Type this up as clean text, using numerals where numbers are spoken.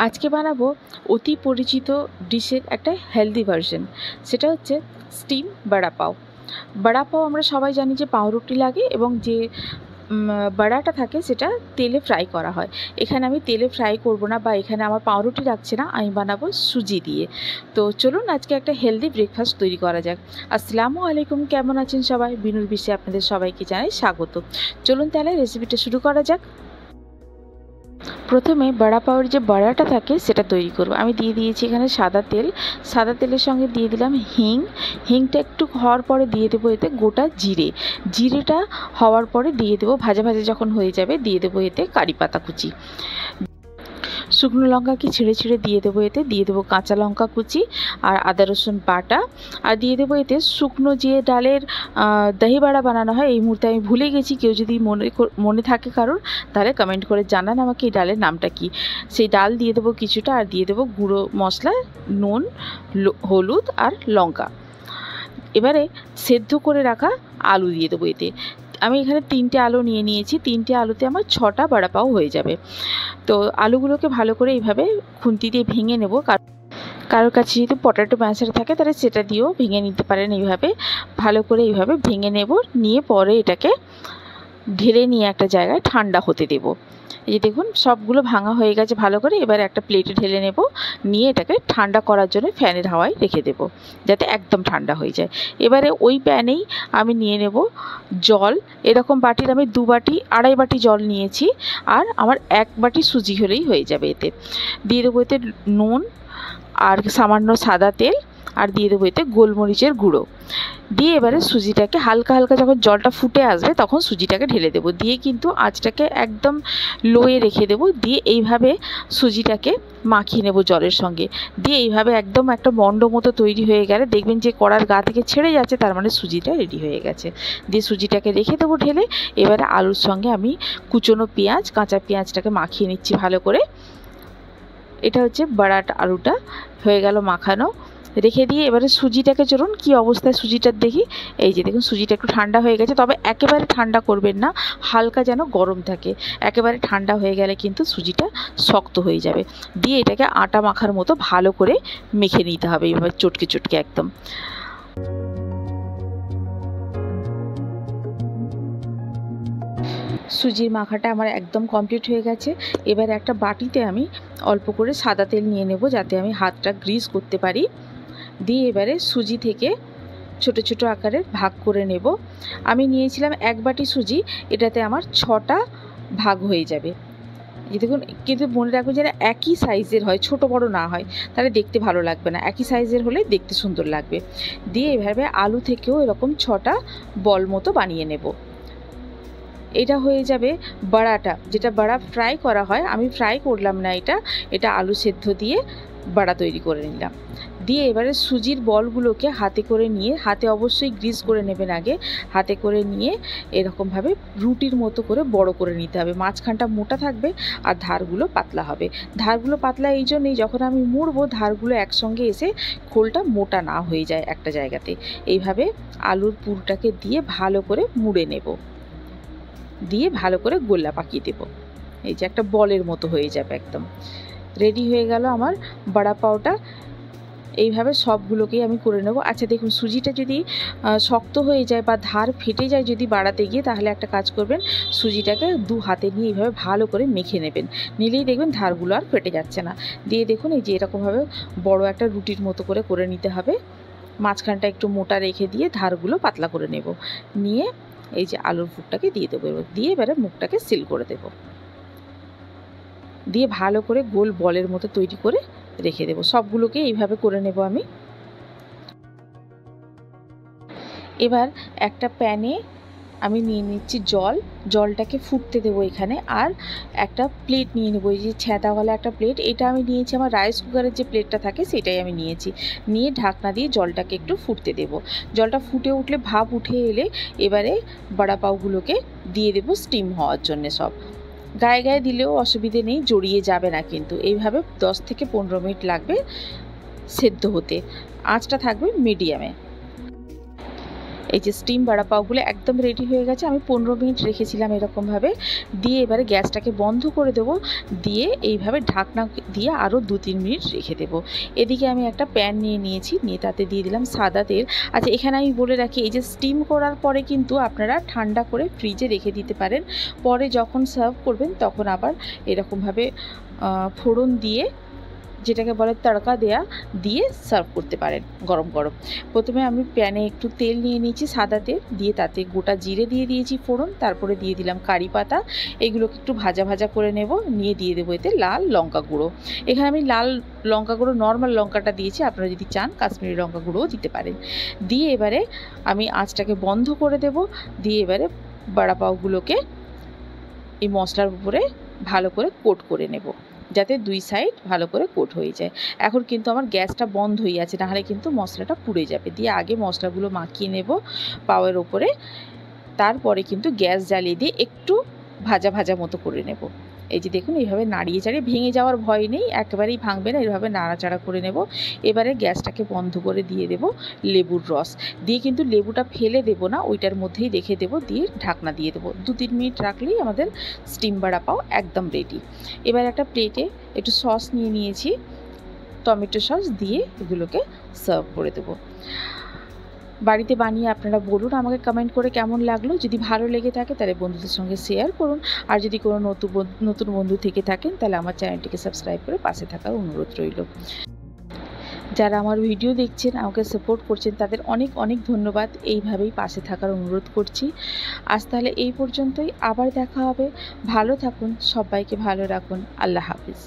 আজকে বানাবো অতি পরিচিত ডিশের একটা হেলদি ভার্সন, সেটা হচ্ছে স্টিম বড়া পাও। বড়া পাও আমরা সবাই জানি যে পাউরুটি লাগে এবং যে বড়াটা থাকে সেটা তেলে ফ্রাই করা হয়। এখানে আমি তেলে ফ্রাই করব না, বা এখানে আমার পাউরুটি লাগছে না, আমি বানাবো সুজি দিয়ে। তো চলুন আজকে একটা হেলদি ব্রেকফাস্ট তৈরি করা যাক। আসসালামু আলাইকুম, কেমন আছেন সবাই? বিনুর বিশ্বে আপনাদের সবাইকে জানাই স্বাগত। চলুন তাহলে রেসিপিটা শুরু করা যাক। প্রথমে বড়া পাওয়ের যে বড়াটা থাকে সেটা তৈরি করব। আমি দিয়ে দিয়েছি এখানে সাদা তেল। সাদা তেলের সঙ্গে দিয়ে দিলাম হিং। হিংটা একটু হওয়ার পরে দিয়ে দেবো এতে গোটা জিরে। জিরেটা হওয়ার পরে দিয়ে দেবো, ভাজা ভাজা যখন হয়ে যাবে দিয়ে দেবো এতে কারি পাতা কুচি। শুকনো লঙ্কা কি ছিঁড়ে ছিঁড়ে দিয়ে দেবো এতে, দিয়ে দেবো কাঁচা লঙ্কা কুচি আর আদা রসুন বাটা, আর দিয়ে দেবো এতে শুকনো যে ডালের দহি বাড়া বানানো হয়। এই মুহূর্তে আমি ভুলে গেছি, কেউ যদি মনে থাকে কারোর তাহলে কমেন্ট করে জানান আমাকে এই ডালের নামটা কি। সেই ডাল দিয়ে দেবো কিছুটা, আর দিয়ে দেবো গুঁড়ো মশলা, নুন, হলুদ আর লঙ্কা। এবারে সেদ্ধ করে রাখা আলু দিয়ে দেবো এতে। আমি এখানে 3টে আলু নিয়ে নিয়েছি, 3টে আলুতে আমার 6টা বড়া পাও হয়ে যাবে। তো আলুগুলোকে ভালো করে এইভাবে খুন্তি দিয়ে ভেঙে নেব। কারোর কাছে যদি পটেটো ম্যাশার থাকে তাহলে সেটা দিয়েও ভেঙে নিতে পারেন। এইভাবে ভালো করে এইভাবে ভেঙে নেব, নিয়ে পরে এটাকে ঢেলে নিয়ে একটা জায়গায় ঠান্ডা হতে দেব। এই যে দেখুন সবগুলো ভাঙা হয়ে গেছে ভালো করে। এবার একটা প্লেটে ঢেলে নেব, নিয়ে এটাকে ঠান্ডা করার জন্য ফ্যানের হাওয়ায় রেখে দেব যাতে একদম ঠান্ডা হয়ে যায়। এবারে ওই প্যানেই আমি নিয়ে নেব জল। এরকম বাটির আমি 2 বাটি 2.5 বাটি জল নিয়েছি, আর আমার 1 বাটি সুজি হলেই হয়ে যাবে। এতে দিয়ে দেবো এতে নুন আর সামান্য সাদা তেল, আর দিয়ে দেবো এতে গোলমরিচের গুঁড়ো। দিয়ে এবারে সুজিটাকে হালকা হালকা যখন জলটা ফুটে আসবে তখন সুজিটাকে ঢেলে দেবো, দিয়ে কিন্তু আঁচটাকে একদম লোয়ে রেখে দেবো। দিয়ে এইভাবে সুজিটাকে মাখিয়ে নেব জলের সঙ্গে। দিয়ে এইভাবে একদম একটা মণ্ড মতো তৈরি হয়ে গেলে দেখবেন যে কড়ার গা থেকে ছেড়ে যাচ্ছে, তার মানে সুজিটা রেডি হয়ে গেছে। দিয়ে সুজিটাকে রেখে দেবো ঢেলে। এবারে আলুর সঙ্গে আমি কুচনো পেঁয়াজ, কাঁচা পেঁয়াজটাকে মাখিয়ে নিচ্ছি ভালো করে। এটা হচ্ছে বড়াটা, আলুটা হয়ে গেল মাখানো। রেখে দিয়ে এবারে সুজিটাকে চলুন কী অবস্থায় সুজিটার দেখি। এই যে দেখুন সুজিটা একটু ঠান্ডা হয়ে গেছে, তবে একেবারে ঠান্ডা করবেন না, হালকা যেন গরম থাকে। একেবারে ঠান্ডা হয়ে গেলে কিন্তু সুজিটা শক্ত হয়ে যাবে। দিয়ে এটাকে আটা মাখার মতো ভালো করে মেখে নিতে হবে, এইভাবে চটকে চটকে একদম। সুজির মাখাটা আমার একদম কমপ্লিট হয়ে গেছে। এবার একটা বাটিতে আমি অল্প করে সাদা তেল নিয়ে নেব যাতে আমি হাতটা গ্রিস করতে পারি। দিয়ে এবারে সুজি থেকে ছোট ছোট আকারে ভাগ করে নেব। আমি নিয়েছিলাম 1 বাটি সুজি, এটাতে আমার 6টা ভাগ হয়ে যাবে। এই দেখুন, কিন্তু মনে রাখবেন যেন একই সাইজের হয়, ছোট বড় না হয়, তাহলে দেখতে ভালো লাগবে না। একই সাইজের হলে দেখতে সুন্দর লাগবে। দিয়ে এভাবে আলু থেকেও এরকম 6টা বল মতো বানিয়ে নেব। এটা হয়ে যাবে বড়াটা, যেটা বড়া ফ্রাই করা হয়। আমি ফ্রাই করলাম না, এটা আলু সেদ্ধ দিয়ে বড়া তৈরি করে নিলাম। দিয়ে এবারে সুজির বলগুলোকে হাতে করে নিয়ে, হাতে অবশ্যই গ্রিস করে নেবেন আগে, হাতে করে নিয়ে এরকমভাবে রুটির মতো করে বড় করে নিতে হবে। মাঝখানটা মোটা থাকবে আর ধারগুলো পাতলা হবে। ধারগুলো পাতলা এই জন্যই, যখন আমি মুড়বো ধারগুলো একসঙ্গে এসে খোলটা মোটা না হয়ে যায় একটা জায়গাতে। এইভাবে আলুর পুরটাকে দিয়ে ভালো করে মুড়ে নেব, দিয়ে ভালো করে গোল্লা পাকিয়ে দেব। এই যে একটা বলের মতো হয়ে যাবে, একদম রেডি হয়ে গেল আমার বড়া পাওটা। এইভাবে সবগুলোকেই আমি করে নেব। আচ্ছা দেখুন, সুজিটা যদি শক্ত হয়ে যায় বা ধার ফেটে যায় যদি বাড়াতে গিয়ে, তাহলে একটা কাজ করবেন, সুজিটাকে 2 হাতে নিয়ে এইভাবে ভালো করে মেখে নেবেন, নিলেই দেখবেন ধারগুলো আর ফেটে যাচ্ছে না। দিয়ে দেখুন এই যে এরকমভাবে বড় একটা রুটির মতো করে নিতে হবে। মাঝখানটা একটু মোটা রেখে দিয়ে ধারগুলো পাতলা করে নেব। নিয়ে এই যে আলুর পুরটাকে দিয়ে দেবো, দিয়ে এবারে মুখটাকে সিল করে দেব। দিয়ে ভালো করে গোল বলের মতো তৈরি করে রেখে দেব। সবগুলোকে এইভাবে করে নেব আমি। এবার একটা প্যানে আমি নিয়ে নিচ্ছি জল, জলটাকে ফুটতে দেবো এখানে। আর একটা প্লেট নিয়ে নেবো, এই যে ছ্যাদাওয়ালা একটা প্লেট, এটা আমি নিয়েছি আমার রাইস কুকারের যে প্লেটটা থাকে সেটাই আমি নিয়েছি। নিয়ে ঢাকনা দিয়ে জলটাকে একটু ফুটতে দেব। জলটা ফুটে উঠলে, ভাপ উঠে এলে এবারে বড়া পাওগুলোকে দিয়ে দেবো স্টিম হওয়ার জন্যে। সব গায়ে গায়ে দিলেও অসুবিধে নেই, জড়িয়ে যাবে না কিন্তু। এইভাবে 10 থেকে 15 মিনিট লাগবে সেদ্ধ হতে। আঁচটা থাকবে মিডিয়ামে। এই যে স্টিম বড়া পাওগুলো একদম রেডি হয়ে গেছে। আমি 15 মিনিট রেখেছিলাম এরকমভাবে। দিয়ে এবারে গ্যাসটাকে বন্ধ করে দেবো, দিয়ে এইভাবে ঢাকনা দিয়ে আরও 2-3 মিনিট রেখে দেবো। এদিকে আমি একটা প্যান নিয়ে নিয়েছি, নিয়ে তাতে দিয়ে দিলাম সাদা তেল। আচ্ছা, এখানে আমি বলে রাখি, এই যে স্টিম করার পরে কিন্তু আপনারা ঠান্ডা করে ফ্রিজে রেখে দিতে পারেন। পরে যখন সার্ভ করবেন তখন আবার এরকমভাবে ফোড়ন দিয়ে, যেটাকে বলে তড়কা দেয়া, দিয়ে সার্ভ করতে পারেন গরম গরম। প্রথমে আমি প্যানে একটু তেল নিয়ে নিয়েছি, সাদা তেল, দিয়ে তাতে গোটা জিরে দিয়ে দিয়েছি ফোড়ন, তারপরে দিয়ে দিলাম কারি পাতা। এগুলোকে একটু ভাজা ভাজা করে নেব, নিয়ে দিয়ে দেবো এতে লাল লঙ্কা গুঁড়ো। এখানে আমি লাল লঙ্কা গুঁড়ো, নর্মাল লঙ্কাটা দিয়েছি, আপনারা যদি চান কাশ্মীরি লঙ্কা গুঁড়োও দিতে পারেন। দিয়ে এবারে আমি আঁচটাকে বন্ধ করে দেব, দিয়ে এবারে বড়া পাওগুলোকে এই মশলার উপরে ভালো করে কোট করে নেব, যাতে 2 সাইড ভালো করে কোট হয়ে যায়। এখন কিন্তু আমার গ্যাসটা বন্ধ হয়ে আছে, নাহলে কিন্তু মশলাটা পুড়ে যাবে। দিয়ে আগে মশলাগুলো মাখিয়ে নেব পাওয়ের ওপরে, তারপরে কিন্তু গ্যাস জ্বালিয়ে দিয়ে একটু ভাজা ভাজা মতো করে নেব। এই যে দেখুন, এইভাবে নাড়িয়ে চাড়িয়ে, ভেঙে যাওয়ার ভয় নেই, একেবারেই ভাঙবে না, এইভাবে নাড়াচাড়া করে নেব। এবারে গ্যাসটাকে বন্ধ করে দিয়ে দেব লেবুর রস দিয়ে, কিন্তু লেবুটা ফেলে দেব না, ওইটার মধ্যেই রেখে দেব, দিয়ে ঢাকনা দিয়ে দেবো। 2-3 মিনিট রাখলেই আমাদের স্টিম বড়া পাও একদম রেডি। এবার একটা প্লেটে একটু সস নিয়ে নিয়েছি, টমেটো সস দিয়ে এগুলোকে সার্ভ করে দেবো। বাড়িতে বানিয়ে আপনারা বলুন আমাকে কমেন্ট করে কেমন লাগলো। যদি ভালো লেগে থাকে তাহলে বন্ধুদের সঙ্গে শেয়ার করুন, আর যদি কোনো নতুন বন্ধু থেকে থাকেন তাহলে আমার চ্যানেলটিকে সাবস্ক্রাইব করে পাশে থাকার অনুরোধ রইল। যারা আমার ভিডিও দেখছেন, আমাকে সাপোর্ট করছেন, তাদের অনেক অনেক ধন্যবাদ। এইভাবেই পাশে থাকার অনুরোধ করছি। আজ তাহলে এই পর্যন্তই, আবার দেখা হবে। ভালো থাকুন, সবাইকে ভালো রাখুন। আল্লাহ হাফিজ।